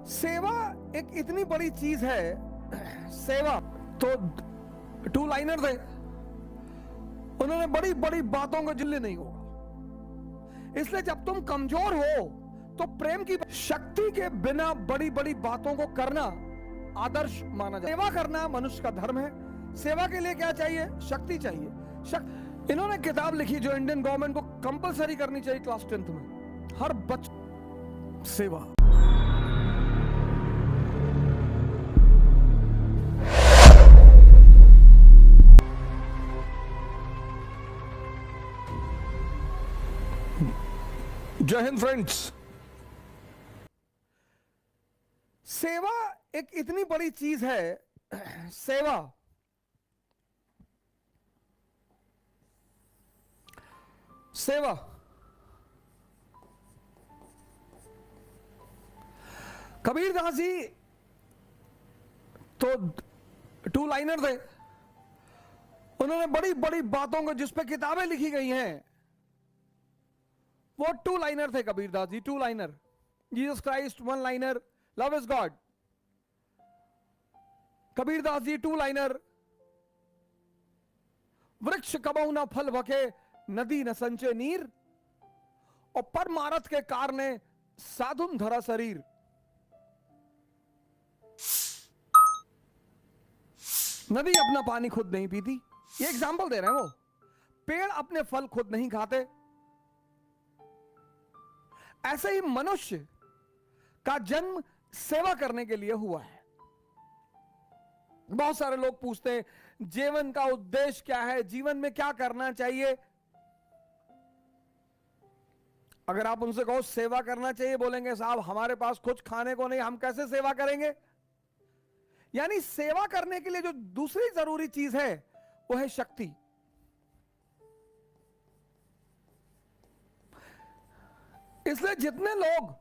सेवा एक इतनी बड़ी चीज है। सेवा तो टू लाइनर थे, उन्होंने बड़ी बड़ी बातों को जिले नहीं होगा। इसलिए जब तुम कमजोर हो तो प्रेम की शक्ति के बिना बड़ी बड़ी बातों को करना आदर्श माना जाए। सेवा करना मनुष्य का धर्म है। सेवा के लिए क्या चाहिए? शक्ति चाहिए। इन्होंने किताब लिखी जो इंडियन गवर्नमेंट को कंपलसरी करनी चाहिए क्लास 10th में, हर बच्चे सेवा। जय हिंद फ्रेंड्स। सेवा एक इतनी बड़ी चीज है। सेवा सेवा कबीरदास जी तो टू लाइनर थे, उन्होंने बड़ी बड़ी बातों को जिस पे किताबें लिखी गई हैं वो टू लाइनर थे। Kabirdas ji two liner, Jesus Christ one liner, love is God. Kabirdas ji two liner, वृक्ष कबहु न फल भके, नदी न संचय नीर, और परमारथ के कारणे साधुम धरा शरीर। नदी अपना पानी खुद नहीं पीती, ये एग्जाम्पल दे रहे हैं वो। पेड़ अपने फल खुद नहीं खाते। ऐसे ही मनुष्य का जन्म सेवा करने के लिए हुआ है। बहुत सारे लोग पूछते हैं जीवन का उद्देश्य क्या है, जीवन में क्या करना चाहिए। अगर आप उनसे कहो सेवा करना चाहिए, बोलेंगे साहब हमारे पास कुछ खाने को नहीं, हम कैसे सेवा करेंगे। यानी सेवा करने के लिए जो दूसरी जरूरी चीज है वो है शक्ति। इसलिए जितने लोग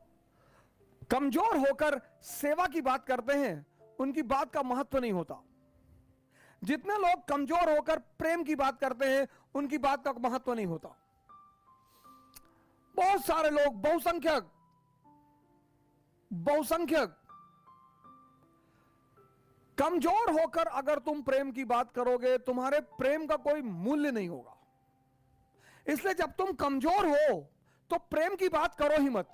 कमजोर होकर सेवा की बात करते हैं उनकी बात का महत्व नहीं होता। जितने लोग कमजोर होकर प्रेम की बात करते हैं उनकी बात का महत्व नहीं होता। बहुत सारे लोग बहुसंख्यक कमजोर होकर अगर तुम प्रेम की बात करोगे तुम्हारे प्रेम का कोई मूल्य नहीं होगा। इसलिए जब तुम कमजोर हो तो प्रेम की बात करो ही मत,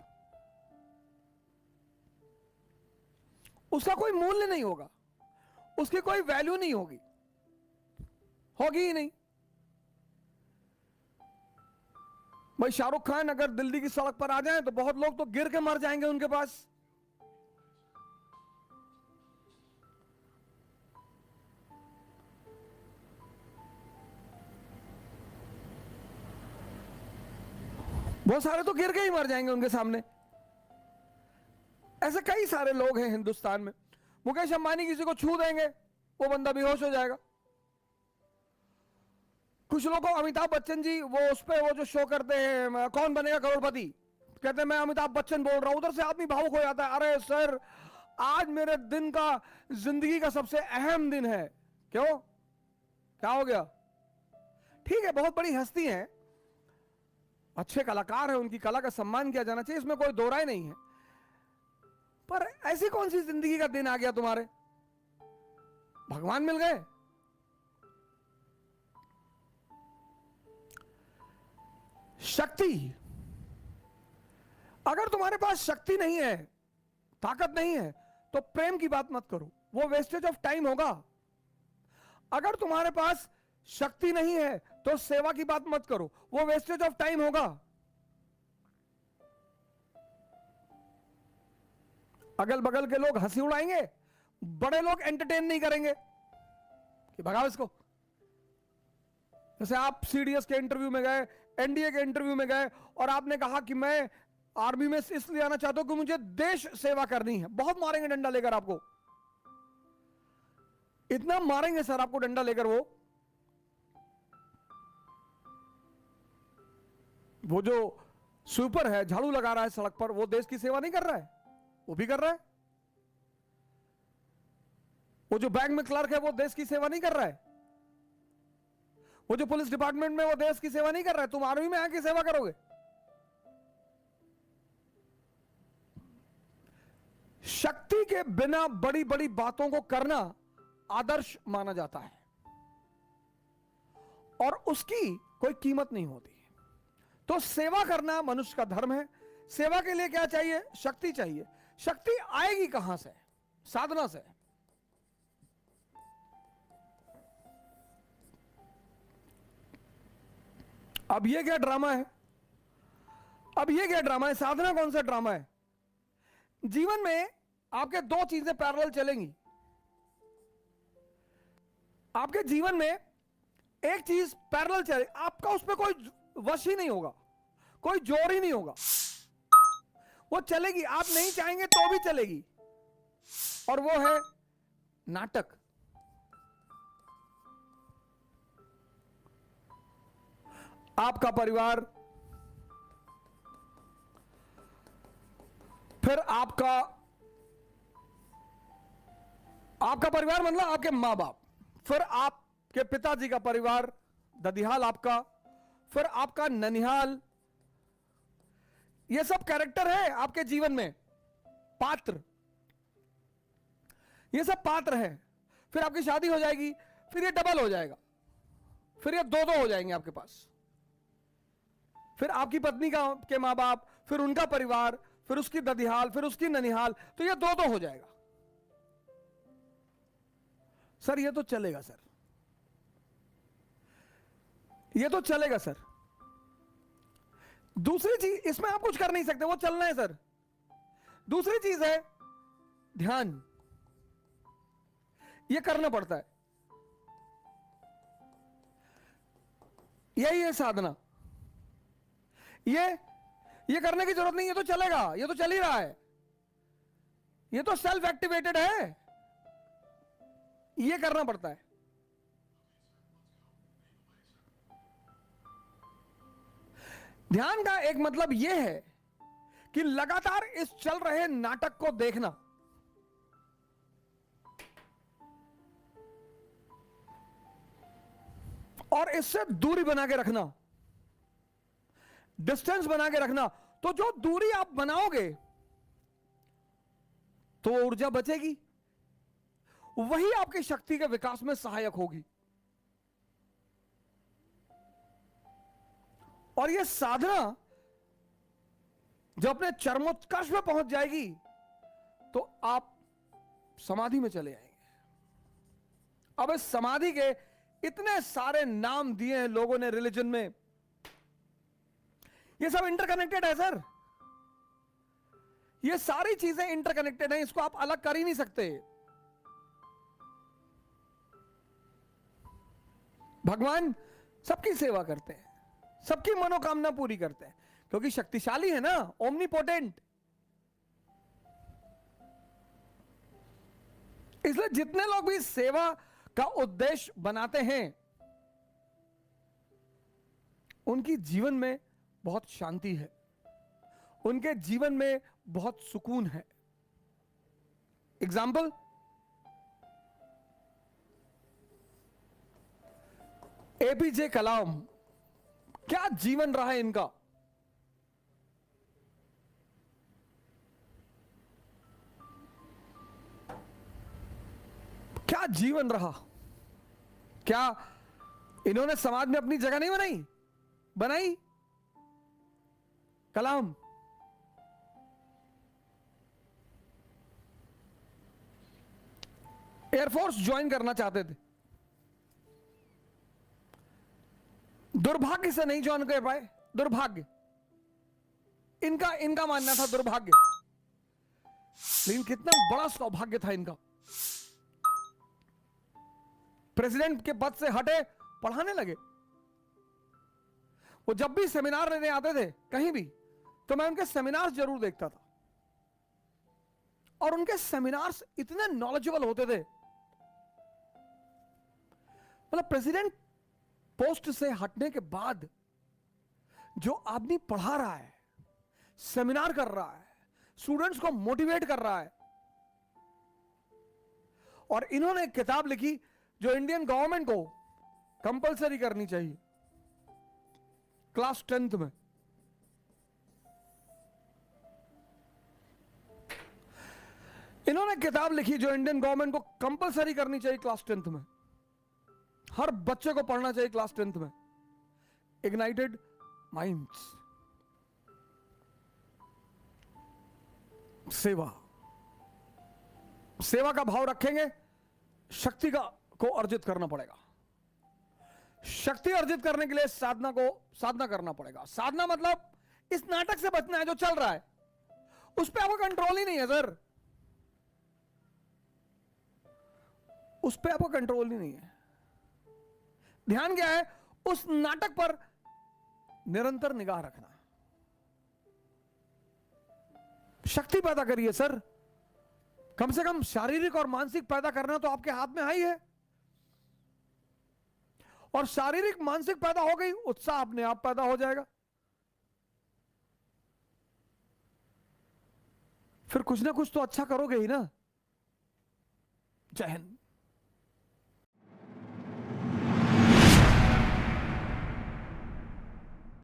उसका कोई मूल्य नहीं होगा, उसकी कोई वैल्यू नहीं होगी ही नहीं। भाई शाहरुख खान अगर दिल्ली की सड़क पर आ जाए तो बहुत लोग तो गिर के मर जाएंगे उनके पास। बहुत सारे तो गिर के ही मर जाएंगे उनके सामने। ऐसे कई सारे लोग हैं हिंदुस्तान में। मुकेश अंबानी किसी को छू देंगे वो बंदा बेहोश हो जाएगा। कुछ लोगों को अमिताभ बच्चन जी वो उस पे वो जो शो करते हैं कौन बनेगा करोड़पति, कहते हैं मैं अमिताभ बच्चन बोल रहा हूं, उधर से आदमी भावुक हो जाता है। अरे सर आज मेरे दिन का जिंदगी का सबसे अहम दिन है। क्यों, क्या हो गया? ठीक है बहुत बड़ी हस्ती है, अच्छे कलाकार है, उनकी कला का सम्मान किया जाना चाहिए, इसमें कोई दो राय नहीं है। पर ऐसी कौन सी जिंदगी का दिन आ गया तुम्हारे, भगवान मिल गए? शक्ति, अगर तुम्हारे पास शक्ति नहीं है, ताकत नहीं है तो प्रेम की बात मत करो, वो वेस्टेज ऑफ टाइम होगा। अगर तुम्हारे पास शक्ति नहीं है तो सेवा की बात मत करो, वो वेस्टेज ऑफ टाइम होगा। अगल बगल के लोग हंसी उड़ाएंगे, बड़े लोग एंटरटेन नहीं करेंगे कि भगाओ इसको। जैसे आप सीडीएस के इंटरव्यू में गए, एनडीए के इंटरव्यू में गए और आपने कहा कि मैं आर्मी में इसलिए आना चाहता हूं कि मुझे देश सेवा करनी है। बहुत मारेंगे डंडा लेकर आपको, इतना मारेंगे सर आपको डंडा लेकर। वो जो स्वीपर है झाड़ू लगा रहा है सड़क पर, वो देश की सेवा नहीं कर रहा है? वो भी कर रहा है। वो जो बैंक में क्लर्क है वो देश की सेवा नहीं कर रहा है? वो जो पुलिस डिपार्टमेंट में वो देश की सेवा नहीं कर रहा है? तुम आर्मी में आके सेवा करोगे? शक्ति के बिना बड़ी बड़ी बातों को करना आदर्श माना जाता है और उसकी कोई कीमत नहीं होती। तो सेवा करना मनुष्य का धर्म है। सेवा के लिए क्या चाहिए? शक्ति चाहिए। शक्ति आएगी कहां से? साधना से। अब ये क्या ड्रामा है? अब ये क्या ड्रामा है? साधना कौन सा ड्रामा है? जीवन में आपके दो चीजें पैरेलल चलेंगी। आपके जीवन में एक चीज पैरेलल चले, आपका उस पर कोई वश ही नहीं होगा, कोई जोर ही नहीं होगा, वो चलेगी। आप नहीं चाहेंगे तो भी चलेगी, और वो है नाटक। आपका परिवार, फिर आपका परिवार मतलब आपके मां बाप, फिर आपके पिताजी का परिवार, ददिहाल आपका, फिर आपका ननिहाल। ये सब कैरेक्टर है आपके जीवन में, पात्र। ये सब पात्र है। फिर आपकी शादी हो जाएगी, फिर ये डबल हो जाएगा, फिर ये दो हो जाएंगे आपके पास। फिर आपकी पत्नी के मां बाप, फिर उनका परिवार, फिर उसकी ददिहाल, फिर उसकी ननिहाल, तो ये दो हो जाएगा। सर ये तो चलेगा सर, ये तो चलेगा सर। दूसरी चीज, इसमें आप कुछ कर नहीं सकते, वो चलना है सर। दूसरी चीज है ध्यान। ये करना पड़ता है, यही है साधना। ये करने की जरूरत नहीं, ये तो चलेगा, ये तो चल ही रहा है, ये तो सेल्फ एक्टिवेटेड है। ये करना पड़ता है। ध्यान का एक मतलब यह है कि लगातार इस चल रहे नाटक को देखना, और इससे दूरी बना के रखना, डिस्टेंस बना के रखना। तो जो दूरी आप बनाओगे तो वो ऊर्जा बचेगी, वही आपकी शक्ति के विकास में सहायक होगी। और ये साधना जब अपने चरमोत्कर्ष में पहुंच जाएगी तो आप समाधि में चले आएंगे। अब इस समाधि के इतने सारे नाम दिए हैं लोगों ने रिलीजन में, ये सब इंटरकनेक्टेड है सर। ये सारी चीजें इंटरकनेक्टेड हैं, इसको आप अलग कर ही नहीं सकते। भगवान सबकी सेवा करते हैं, सबकी मनोकामना पूरी करते हैं, क्योंकि शक्तिशाली है ना, ओमनीपोटेंट। इसलिए जितने लोग भी सेवा का उद्देश्य बनाते हैं, उनकी जीवन में बहुत शांति है, उनके जीवन में बहुत सुकून है। एग्जाम्पल, एपीजे कलाम, क्या जीवन रहा है इनका। क्या जीवन रहा। क्या इन्होंने समाज में अपनी जगह नहीं बनाई? बनाई। कलाम एयरफोर्स ज्वाइन करना चाहते थे, दुर्भाग्य से नहीं ज्वाइन कर पाए। दुर्भाग्य, इनका मानना था दुर्भाग्य, लेकिन कितना बड़ा सौभाग्य था इनका। प्रेसिडेंट के पद से हटे, पढ़ाने लगे। वो जब भी सेमिनार लेने आते थे कहीं भी, तो मैं उनके सेमिनार्स जरूर देखता था, और उनके सेमिनार्स इतने नॉलेजेबल होते थे। मतलब प्रेसिडेंट पोस्ट से हटने के बाद जो आदमी पढ़ा रहा है, सेमिनार कर रहा है, स्टूडेंट्स को मोटिवेट कर रहा है, और इन्होंने एक किताब लिखी जो इंडियन गवर्नमेंट को कंपलसरी करनी चाहिए क्लास 10th में। इन्होंने किताब लिखी जो इंडियन गवर्नमेंट को कंपलसरी करनी चाहिए क्लास 10th में, हर बच्चे को पढ़ना चाहिए क्लास 10th में, इग्नाइटेड माइंड्स। सेवा, सेवा का भाव रखेंगे, शक्ति को अर्जित करना पड़ेगा। शक्ति अर्जित करने के लिए साधना करना पड़ेगा। साधना मतलब इस नाटक से बचना है जो चल रहा है, उस पर आपका कंट्रोल ही नहीं है सर, उस पर आपका कंट्रोल ही नहीं है। ध्यान क्या है, उस नाटक पर निरंतर निगाह रखना। शक्ति पैदा करिए सर, कम से कम शारीरिक और मानसिक पैदा करना तो आपके हाथ में ही है। और शारीरिक मानसिक पैदा हो गई, उत्साह अपने आप पैदा हो जाएगा। फिर कुछ ना कुछ तो अच्छा करोगे ही ना। जय हिंद।